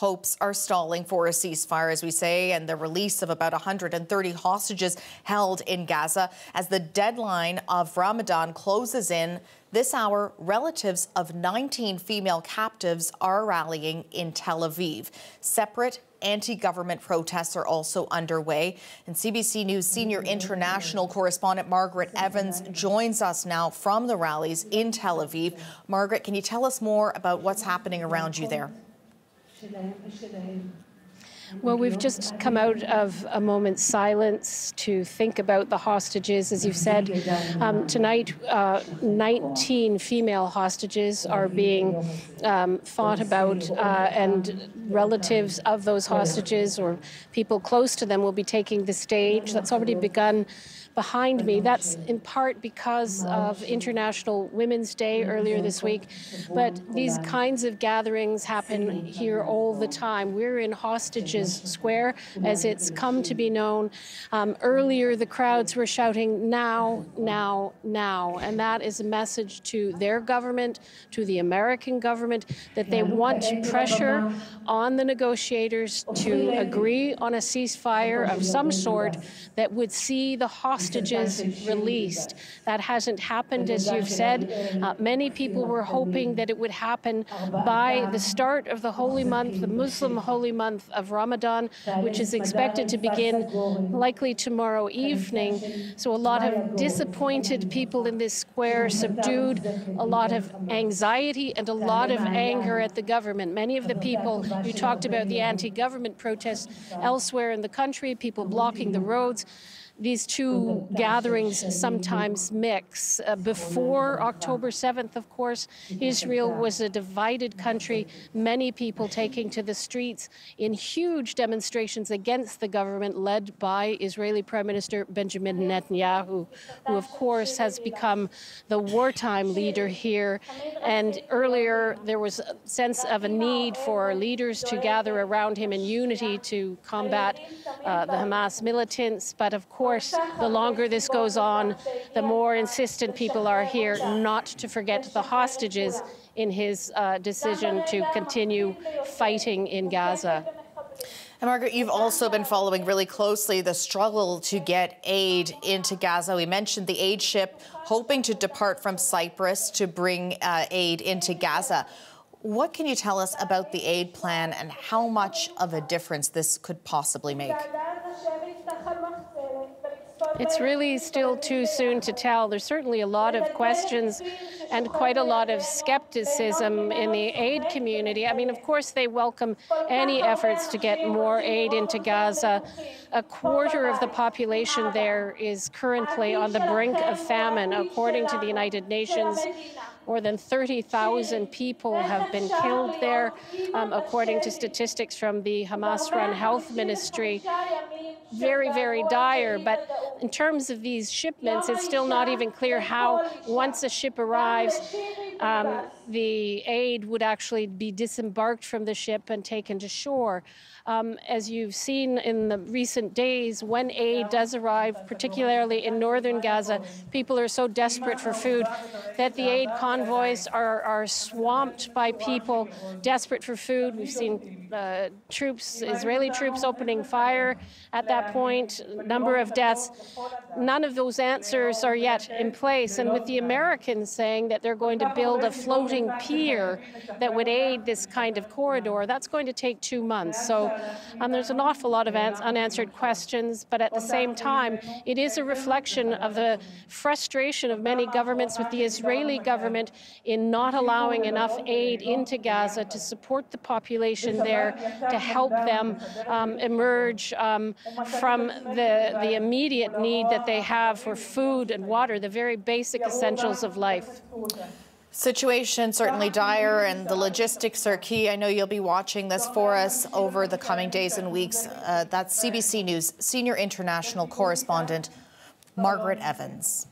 hopes are stalling for a ceasefire, as we say, and the release of about 130 hostages held in Gaza. As the deadline of Ramadan closes in this hour, relatives of 19 female captives are rallying in Tel Aviv. Separate anti-government protests are also underway. And CBC News senior international correspondent Margaret Evans joins us now from the rallies in Tel Aviv. Margaret, can you tell us more about what's happening around you there? Well, we've just come out of a moment's silence to think about the hostages. As you've said, tonight 19 female hostages are being fought about, and relatives of those hostages or people close to them will be taking the stage. That's already begun behind me. That's in part because of International Women's Day earlier this week. But these kinds of gatherings happen here all the time. We're in Hostages Square, as it's come to be known. Earlier, the crowds were shouting, "Now, now, now." And that is a message to their government, to the American government, that they want pressure on the negotiators to agree on a ceasefire of some sort that would see the hostages released. That hasn't happened, as you've said. Many people were hoping that it would happen by the start of the holy month, the Muslim holy month of Ramadan, which is expected to begin likely tomorrow evening. So a lot of disappointed people in this square, subdued, a lot of anxiety and a lot of anger at the government. Many of the people, you talked about the anti-government protests elsewhere in the country, people blocking the roads. These two gatherings sometimes mix. Before October 7th, of course, Israel was a divided country, many people taking to the streets in huge demonstrations against the government led by Israeli Prime Minister Benjamin Netanyahu, who, of course, has become the wartime leader here. And earlier, there was a sense of a need for leaders to gather around him in unity to combat the Hamas militants. But, of course, the longer this goes on, the more insistent people are here not to forget the hostages in his decision to continue fighting in Gaza. And Margaret, you've also been following really closely the struggle to get aid into Gaza. We mentioned the aid ship hoping to depart from Cyprus to bring aid into Gaza. What can you tell us about the aid plan and how much of a difference this could possibly make? It's really still too soon to tell. There's certainly a lot of questions and quite a lot of skepticism in the aid community. I mean, of course, they welcome any efforts to get more aid into Gaza. A quarter of the population there is currently on the brink of famine, according to the United Nations. More than 30,000 people have been killed there, according to statistics from the Hamas-run health ministry. Very, very dire. But in terms of these shipments, it's still not even clear how, once a ship arrives, the aid would actually be disembarked from the ship and taken to shore. As you've seen in the recent days, when aid does arrive, particularly in northern Gaza, people are so desperate for food that the aid convoys are swamped by people desperate for food. We've seen Israeli troops opening fire at that point, number of deaths. None of those answers are yet in place. And with the Americans saying that they're going to build a floating pier that would aid this kind of corridor, that's going to take 2 months. So there's an awful lot of unanswered questions, but at the same time, it is a reflection of the frustration of many governments with the Israeli government in not allowing enough aid into Gaza to support the population there, to help them emerge from the immediate need that they have for food and water, the very basic essentials of life. Situation certainly dire, and the logistics are key. I know you'll be watching this for us over the coming days and weeks. That's CBC News senior international correspondent Margaret Evans.